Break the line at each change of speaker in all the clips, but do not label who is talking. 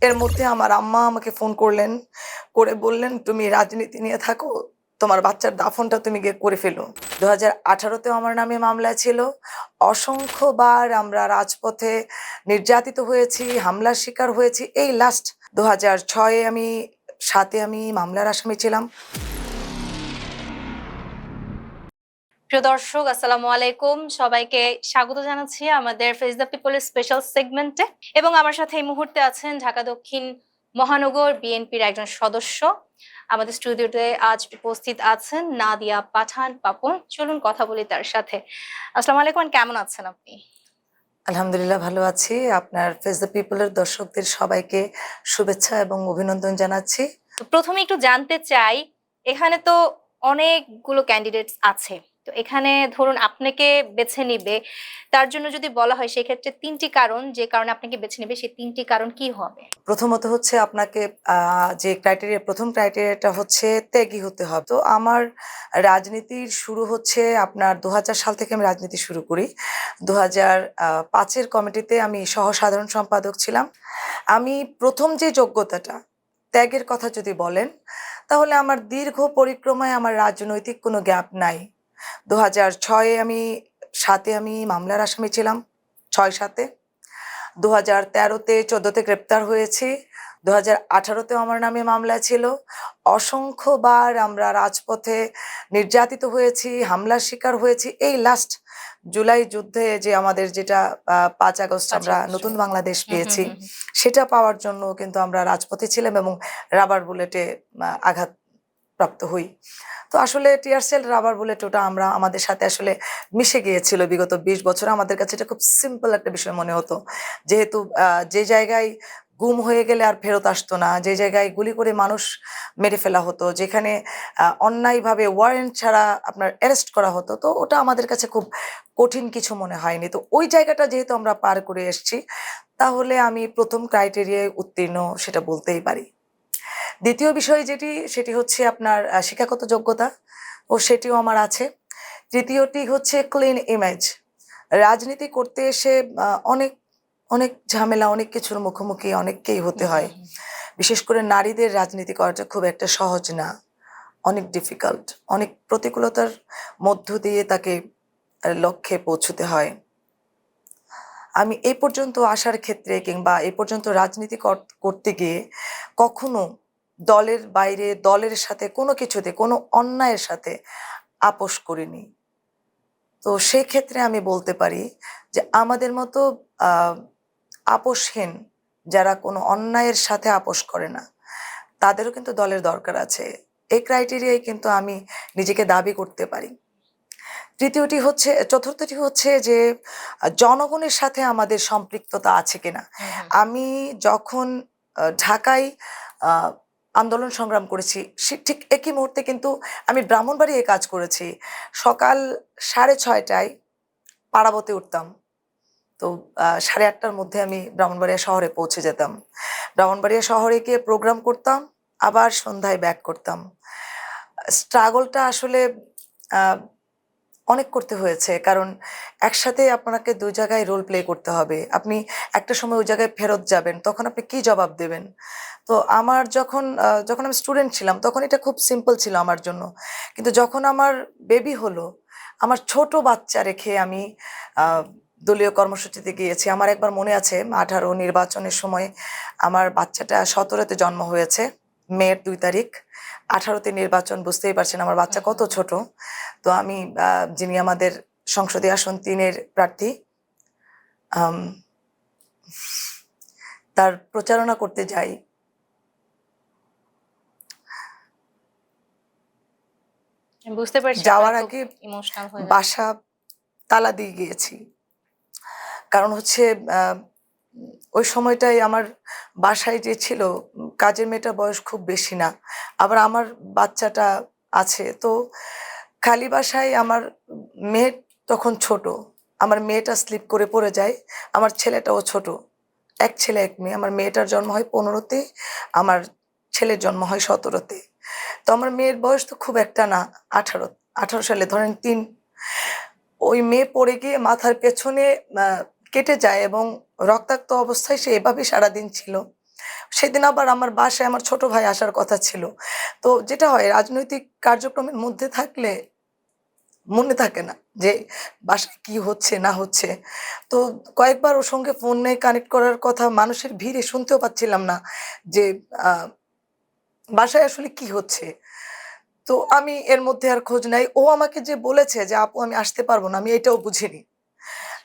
এর মধ্যে আমার আম্মা আমাকে ফোন করলেন, করে বললেন, "তুমি রাজনীতি নিয়ে থাকো। তোমার বাচ্চার দাফনটা তুমি গিয়ে করে ফেলো।" ২০১৮ তেও আমার নামে মামলা ছিল। অসংখ্যবার আমরা রাজপথে নির্যাতিত হয়েছি, হামলার শিকার হয়েছি। এই লাস্ট ২০০৬ এ ৭ এ আমি মামলার আসামি ছিলাম।
প্রিয় দর্শক, আসসালামু আলাইকুম। সবাইকে স্বাগত জানাচ্ছি আমাদের ফেস দ্য পিপলের স্পেশাল সেগমেন্টে। এবং আমার সাথে এই মুহূর্তে আছেন ঢাকা দক্ষিণ মহানগর বিএনপির একজন সদস্য। আমাদের স্টুডিওতে আজ উপস্থিত আছেন নাদিয়া পাঠান পাপন। চলুন কথা বলি তার সাথে। আসসালামু আলাইকুম, কেমন আছেন আপনি?
আলহামদুলিল্লাহ ভালো আছি। আপনার ফেস দ্য পিপলের দর্শকদের সবাইকে শুভেচ্ছা এবং অভিনন্দন জানাচ্ছি।
তো প্রথমে একটু জানতে চাই, এখানে তো অনেকগুলো ক্যান্ডিডেটস আছে। তো এখানে ধরুন আপনাকে বেছে নিবে, তার জন্য যদি বলা হয় সেক্ষেত্রে ৩টি কারণ, যে কারণে আপনাকে বেছে নেবে সেই ৩টি কারণ কি হবে?
প্রথমত হচ্ছে আপনাকে যে প্রথম ক্রাইটেরিয়াটা হচ্ছে ত্যাগী হতে হবে। তো আমার রাজনীতির শুরু হচ্ছে আপনার ২০০০ সাল থেকে আমি রাজনীতি শুরু করি। ২০০৫ এর কমিটিতে আমি সহ-সাধারণ সম্পাদক ছিলাম। আমি প্রথম যে যোগ্যতাটা, ত্যাগের কথা যদি বলেন, তাহলে আমার দীর্ঘ পরিক্রমায় আমার রাজনৈতিক কোনো গ্যাপ নাই। ২০০৬ এ ৭ এ আমি মামলার আসামি ছিলাম, ৬-৭ এ। ২০১৩ তে ১৪ তে গ্রেপ্তার হয়েছি। ২০১৮ তেও আমার নামে মামলা ছিল। অসংখ্যবার আমরা রাজপথে নির্যাতিত হয়েছি, হামলার শিকার হয়েছি। এই লাস্ট জুলাই যুদ্ধে যে আমাদের যেটা ৫ আগস্ট
৫
আমরা
আগস্ট।
নতুন বাংলাদেশ
হুম, হুম,
পেয়েছি,
হুম, হুম।
সেটা পাওয়ার জন্য কিন্তু আমরা রাজপথে ছিলাম এবং রাবার বুলেটে আঘাতপ্রাপ্ত হই। তো আসলে টিয়ার সেল, রাবার বুলেট ওটা আমাদের সাথে আসলে মিশে গিয়েছিল বিগত ২০ বছরে। আমাদের কাছে এটা খুব সিম্পল একটা বিষয় মনে হতো। যেহেতু যে জায়গায় গুম হয়ে গেলে আর ফেরত আসতো না, যে জায়গায় গুলি করে মানুষ মেরে ফেলা হতো, যেখানে অন্যায়ভাবে ওয়ারেন্ট ছাড়া আপনার অ্যারেস্ট করা হতো, তো ওটা আমাদের কাছে খুব কঠিন কিছু মনে হয়নি। তো ওই জায়গাটা যেহেতু আমরা পার করে এসেছি, তাহলে আমি প্রথম ক্রাইটেরিয়ায় উত্তীর্ণ সেটা বলতেই পারি। দ্বিতীয় বিষয় সেটি হচ্ছে আপনার শিক্ষাগত যোগ্যতা, ও সেটিও আমার আছে। তৃতীয়টি হচ্ছে ক্লিন ইমেজ। রাজনীতি করতে এসে অনেক, অনেক ঝামেলা, অনেক কিছুর মুখোমুখি অনেককেই হতে
হুম,
হয়।
হুম, হুম।
বিশেষ করে নারীদের রাজনীতি করাটা খুব একটা সহজ না। অনেক ডিফিকাল্ট। অনেক প্রতিকূলতার মধ্য দিয়ে তাকে লক্ষ্যে পৌঁছতে হয়। আমি এই পর্যন্ত আসার ক্ষেত্রে কিংবা এই পর্যন্ত রাজনীতি করতে গিয়ে কখনো দলের বাইরে, দলের সাথে কোনো কিছুতে, কোনো অন্যায়ের সাথে আপোস করিনি। তো সেক্ষেত্রে আমি বলতে পারি যে আমাদের মতো আ আপোসহীন, যারা কোনো অন্যায়ের সাথে আপোস করে না, তাদেরও কিন্তু দলের দরকার আছে। এই ক্রাইটেরিয়ায় কিন্তু আমি নিজেকে দাবি করতে পারি। চতুর্থটি হচ্ছে যে জনগণের সাথে আমাদের সম্পৃক্ততা আছে কিনা।
হুম, হুম।
আমি যখন ঢাকায় আ আন্দোলন সংগ্রাম করেছি, ঠিক একই মুহূর্তে কিন্তু আমি ব্রাহ্মণবাড়িয়ায় কাজ করেছি। সকাল ৬:৩০ টায় পাড়াবতে উঠতাম। তো ৮:৩০ টার মধ্যে আমি ব্রাহ্মণবাড়িয়া শহরে পৌঁছে যেতাম। ব্রাহ্মণবাড়িয়া শহরে গিয়ে প্রোগ্রাম করতাম, আবার সন্ধ্যায় ব্যাক করতাম। স্ট্রাগলটা আসলে আ অনেক করতে হয়েছে। কারণ একসাথে আপনাকে ২ জায়গায় রোল প্লে করতে হবে। আপনি একটা সময় ওই জায়গায় ফেরত যাবেন, তখন আপনি কি জবাব দেবেন? তো আমার যখন আমি স্টুডেন্ট ছিলাম, তখন এটা খুব সিম্পল ছিল আমার জন্য। কিন্তু যখন আমার বেবি হলো, আমার ছোট বাচ্চা রেখে আমি আ দলীয় কর্মসূচিতে গিয়েছি। আমার একবার মনে আছে ১৮ নির্বাচনের সময় আমার বাচ্চাটা ১৭ তে জন্ম হয়েছে, মের ২ তারিখ। ১৮ তে নির্বাচন, বুঝতেই পারছেন আমার বাচ্চা
হুম,
কত
হুম, হুম।
ছোট। তো আমি যিনি আমাদের সংসদীয় আসন ৩ এর প্রার্থী, আম তার প্রচারণা করতে যাই।
আমি বুঝতে পারছি আপনারা
যাওয়ার
খুব
আগে
ইমোশনাল হয়ে যাচ্ছেন।
বাসা তালা দিয়ে গিয়েছি। কারণ হচ্ছে আ ওই সময়টায় আমার বাসায় যে ছিল, কাজের মেয়েটার বয়স খুব বেশি না। আবার আমার বাচ্চাটা আছে। তো খালি বাসায় আমার মেয়ে তখন ছোট। আমার মেয়েটা স্লিপ করে পড়ে যায়। আমার ছেলেটাও ছোট। ১ ছেলে ১ মেয়ে। আমার মেয়েটার জন্ম হয় ১৫ তে, আমার ছেলের জন্ম হয় ১৭ তে। তো আমার মেয়ের বয়স তো খুব একটা না, ১৮, ১৮ সালে ধরেন ৩। ওই মেয়ে পড়ে গিয়ে মাথার পেছনে আ কেটে যায় এবং রক্তাক্ত অবস্থায় সে এভাবেই সারাদিন ছিল। সেদিন আবার আমার বাসায় আমার ছোট ভাই আসার কথা ছিল। তো যেটা হয় রাজনৈতিক কার্যক্রমের মধ্যে থাকলে মনে থাকে না যে বাসায় কি হচ্ছে না হচ্ছে। তো কয়েকবার ওর সঙ্গে ফোনে কানেক্ট করার কথা, মানুষের ভিড়ে শুনতেও পাচ্ছিলাম না যে আ বাসায় আসলে কি হচ্ছে। তো আমি এর মধ্যে আর খোঁজ নাই। ও আমাকে যে বলেছে যে, "আপু আমি আসতে পারব না।" আমি এটাও বুঝিনি।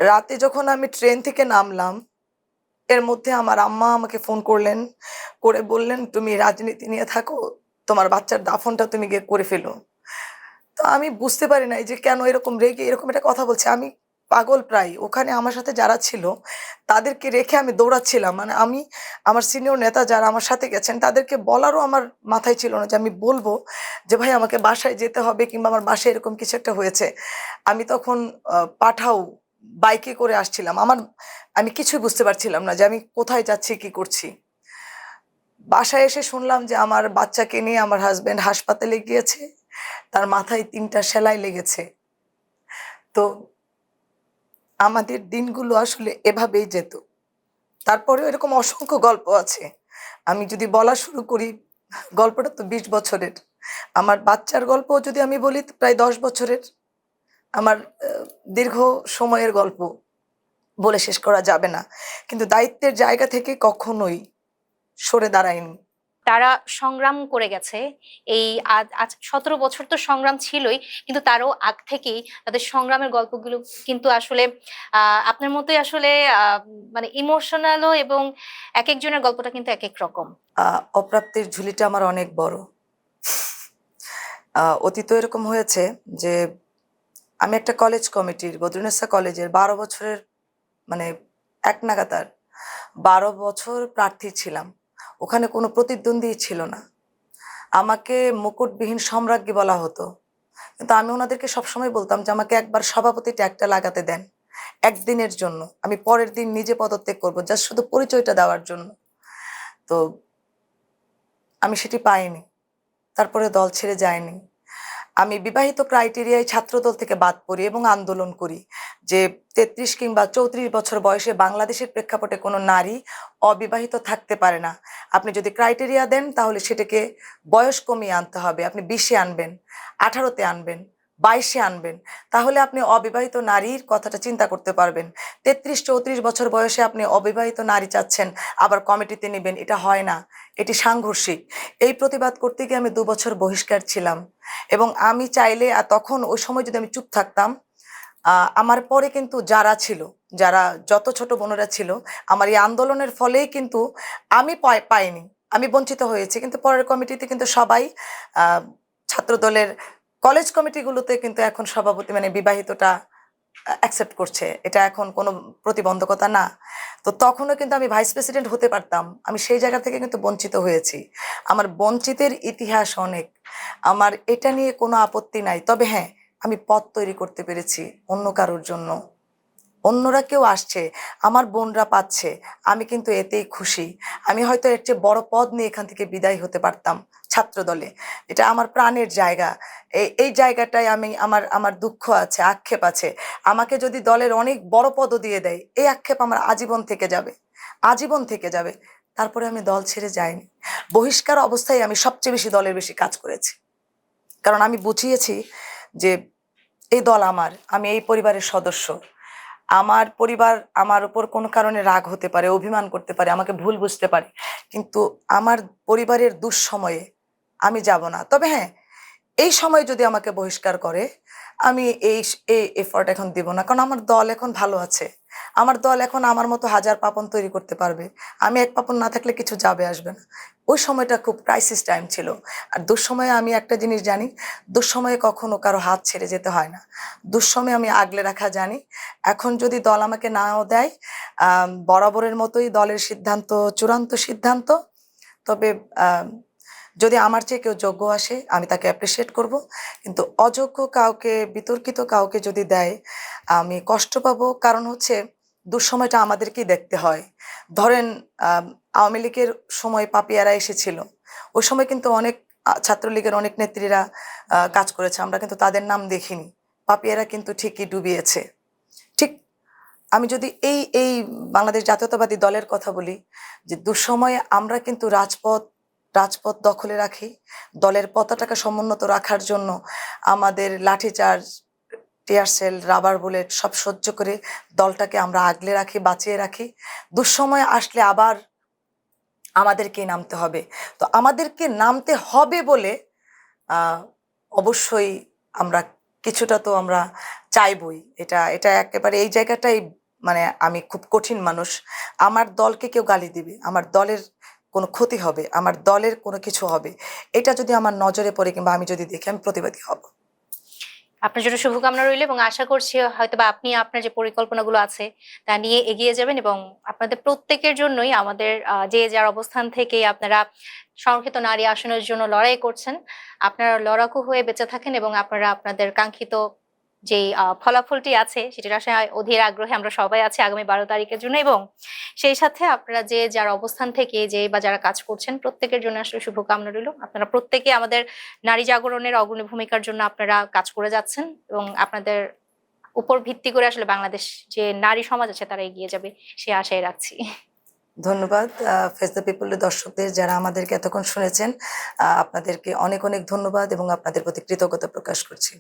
রাতে যখন আমি ট্রেন থেকে নামলাম, এর মধ্যে আমার আম্মা আমাকে ফোন করলেন। করে বললেন, "তুমি রাজনীতি নিয়ে থাকো। তোমার বাচ্চার দাফনটা তুমি গিয়ে করে ফেলো।" তো আমি বুঝতে পারি নাই যে কেন এরকম রেগে এরকম একটা কথা বলছে। আমি পাগল প্রায়। ওখানে আমার সাথে যারা ছিল তাদেরকে রেখে আমি দৌড়াচ্ছিলাম। মানে আমি আমার সিনিয়র নেতা যারা আমার সাথে গেছেন তাদেরকে বলারও আমার মাথায় ছিল না যে আমি বলব যে, "ভাই আমাকে বাসায় যেতে হবে কিংবা আমার বাসায় এরকম কিছু একটা হয়েছে।" আমি তখন পাঠাও বাইকে করে আসছিলাম। আমি কিছুই বুঝতে পারছিলাম না যে আমি কোথায় যাচ্ছি, কি করছি। বাসায় এসে শুনলাম যে আমার বাচ্চাকে নিয়ে আমার হাসব্যান্ড হাসপাতালে গিয়েছে। তার মাথায় ৩ টা সেলাই লেগেছে। তো আমাদের দিনগুলো আসলে এভাবেই যেত। তারপরেও এরকম অসংখ্য গল্প আছে। আমি যদি বলা শুরু করি, গল্পটা তো ২০ বছরের। আমার বাচ্চার গল্পও যদি আমি বলি তো প্রায় ১০ বছরের। আমার আ দীর্ঘ সময়ের গল্প বলে শেষ করা যাবে না। কিন্তু দায়িত্বের জায়গা থেকে কখনোই সরে দাঁড়াইনি।
তারা সংগ্রাম করে গেছে। এই আজ ১৭ বছর তো সংগ্রাম ছিলই। কিন্তু তারও আগ থেকেই তাদের সংগ্রামের গল্পগুলো কিন্তু আসলে আ আপনার মতোই আসলে আ মানে ইমোশনালও এবং একেকজনের গল্পটা কিন্তু একেক রকম।
আ অপ্রাপ্তির ঝুলিটা আমার অনেক বড়। অতীতেও এরকম হয়েছে যে আমি একটা কলেজ কমিটির বদরুন্নেসা কলেজের ১২ বছরের মানে এক নাগাতার ১২ বছর প্রার্থী ছিলাম। ওখানে কোনো প্রতিদ্বন্দ্বী ছিল না। আমাকে মুকুটবিহীন সম্রাজ্ঞী বলা হতো। কিন্তু আমি ওনাদেরকে সবসময় বলতাম যে, "আমাকে একবার সভাপতি ট্যাগটা লাগাতে দেন। একদিনের জন্য। আমি পরের দিন নিজে পদত্যাগ করব। জাস্ট শুধু পরিচয়টা দেওয়ার জন্য।" তো আমি সেটি পাইনি। তারপরে দল ছেড়ে যাইনি। আমি বিবাহিত ক্রাইটেরিয়ায় ছাত্রদল থেকে বাদ পড়ি এবং আন্দোলন করি যে ৩৩ কিংবা ৩৪ বছর বয়সে বাংলাদেশের প্রেক্ষাপটে কোনো নারী অবিবাহিত থাকতে পারে না। আপনি যদি ক্রাইটেরিয়া দেন তাহলে সেটাকে বয়স কমিয়ে আনতে হবে। আপনি ২০ এ আনবেন, ১৮ তে আনবেন, ২২ এ আনবেন। তাহলে আপনি অবিবাহিত নারীর কথাটা চিন্তা করতে পারবেন। ৩৩-৩৪ বছর বয়সে আপনি অবিবাহিত নারী চাচ্ছেন, আবার কমিটিতে নিবেন। এটা হয় না। এটি সাংঘর্ষিক। এই প্রতিবাদ করতে গিয়ে আমি ২ বছর বহিষ্কার ছিলাম। এবং আমি চাইলে তখন ওই সময় যদি আমি চুপ থাকতাম, আ আমার পরে কিন্তু যারা ছিল, যারা যত ছোট বোনেরা ছিল, আমার এই আন্দোলনের ফলেই কিন্তু আমি পাইনি। আমি বঞ্চিত হয়েছি। কিন্তু পরের কমিটিতে কিন্তু সবাই আ ছাত্রদলের কলেজ কমিটিগুলোতে কিন্তু এখন সভাপতি মানে বিবাহিতটা অ্যাকসেপ্ট করছে। এটা এখন কোনো প্রতিবন্ধকতা না। তো তখনও কিন্তু আমি ভাইস প্রেসিডেন্ট হতে পারতাম। আমি সেই জায়গা থেকে কিন্তু বঞ্চিত হয়েছি। আমার বঞ্চিতের ইতিহাস অনেক। আমার এটা নিয়ে কোনো আপত্তি নাই। তবে হ্যাঁ, আমি পথ তৈরি করতে পেরেছি অন্য কারোর জন্য। অন্যরা কেউ আসছে, আমার বোনরা পাচ্ছে। আমি কিন্তু এতেই খুশি। আমি হয়তো এর চেয়ে বড় পদ নিয়ে এখান থেকে বিদায় হতে পারতাম ছাত্রদলে। এটা আমার প্রাণের জায়গা। এই জায়গাটায় আমি আমার আমার দুঃখ আছে, আক্ষেপ আছে। আমাকে যদি দলের অনেক বড় পদও দিয়ে দেয়, এই আক্ষেপ আমার আজীবন থেকে যাবে। আজীবন থেকে যাবে। তারপরে আমি দল ছেড়ে যাইনি। বহিষ্কার অবস্থায় আমি সবচেয়ে বেশি দলের বেশি কাজ করেছি। কারণ আমি বুঝিয়েছি যে এই দল আমার। আমি এই পরিবারের সদস্য। আমার পরিবার আমার উপর কোনো কারণে রাগ হতে পারে, অভিমান করতে পারে, আমাকে ভুল বুঝতে পারে। কিন্তু আমার পরিবারের দুঃসময়ে আমি যাব না। তবে হ্যাঁ, এই সময় যদি আমাকে বহিষ্কার করে, আমি এই এফোর্ট এখন দিব না। কারণ আমার দল এখন ভালো আছে। আমার দল এখন আমার মতো হাজার পাপন তৈরি করতে পারবে। আমি এক পাপন না থাকলে কিছু যাবে আসবে না। ওই সময়টা খুব ক্রাইসিস টাইম ছিল। আর দুঃসময়ে আমি একটা জিনিস জানি, দুঃসময়ে কখনো কারো হাত ছেড়ে যেতে হয় না। দুঃসময়ে আমি আগলে রাখা জানি। এখন যদি দল আমাকে নাও দেয়, বরাবরের মতোই দলের সিদ্ধান্ত চূড়ান্ত সিদ্ধান্ত। তবে আ যদি আমার চেয়ে কেউ যোগ্য আসে, আমি তাকে অ্যাপ্রিশিয়েট করব। কিন্তু অযোগ্য কাউকে, বিতর্কিত কাউকে যদি দেয়, আমি কষ্ট পাবো। কারণ হচ্ছে দুঃসময়টা আমাদেরকেই দেখতে হয়। ধরেন আওয়ামী লীগের সময় পাপিয়ারা এসেছিল। ওই সময় কিন্তু অনেক ছাত্রলীগের অনেক নেত্রীরা কাজ করেছে। আমরা কিন্তু তাদের নাম দেখিনি। পাপিয়ারা কিন্তু ঠিকই ডুবিয়েছে। ঠিক আমি যদি এই বাংলাদেশ জাতীয়তাবাদী দলের কথা বলি, যে দুঃসময়ে আমরা কিন্তু রাজপথ দখলে রাখি। দলের পতাকাকে সমুন্নত রাখার জন্য আমাদের লাঠিচার্জ, টিয়ার সেল, রাবার বুলেট সব সহ্য করে দলটাকে আমরা আগলে রাখি, বাঁচিয়ে রাখি। দুঃসময় আসলে আবার আমাদেরকে নামতে হবে। তো আমাদেরকে নামতে হবে বলে অবশ্যই আমরা কিছুটা তো আমরা চাইবই। এটা একেবারে এই জায়গাটাই, মানে আমি খুব কঠিন মানুষ। আমার দলকে কেউ গালি দিবে, আমার দলের কোনো ক্ষতি হবে, আমার দলের কোনো কিছু হবে, এটা যদি আমার নজরে পড়ে কিংবা আমি যদি দেখি, আমি প্রতিবাদী হব।
আপনার জন্য শুভকামনা রইল এবং আশা করছি হয়তোবা আপনি আপনার যে পরিকল্পনাগুলো আছে তা নিয়ে এগিয়ে যাবেন এবং আপনাদের প্রত্যেকের জন্যই আমাদের যে যার অবস্থান থেকে আপনারা সংরক্ষিত নারী আসনের জন্য লড়াই করছেন, আপনারা লড়াকু হয়ে বেঁচে থাকেন এবং আপনারা আপনাদের কাঙ্ক্ষিত যে ফলাফলটি আছে সেটার আশায় অধীর আগ্রহে আমরা সবাই আছি আগামী 12 তারিখের জন্য এবং সেই সাথে আপনারা যে যার অবস্থান থেকে যে বা যারা কাজ করছেন প্রত্যেকের জন্য আসলে শুভকামনা রইল। আপনারা প্রত্যেকে আমাদের নারী জাগরণের অগ্রণী ভূমিকার জন্য আপনারা কাজ করে যাচ্ছেন এবং আপনাদের উপর ভিত্তি করে আসলে বাংলাদেশ যে নারী সমাজ আছে তারা এগিয়ে যাবে সে আশাই রাখছি।
ধন্যবাদ ফেস দ্য পিপলের দর্শকদের, যারা আমাদেরকে এতক্ষণ শুনেছেন। আপনাদেরকে অনেক অনেক ধন্যবাদ এবং আপনাদের প্রতি কৃতজ্ঞতা প্রকাশ করছি।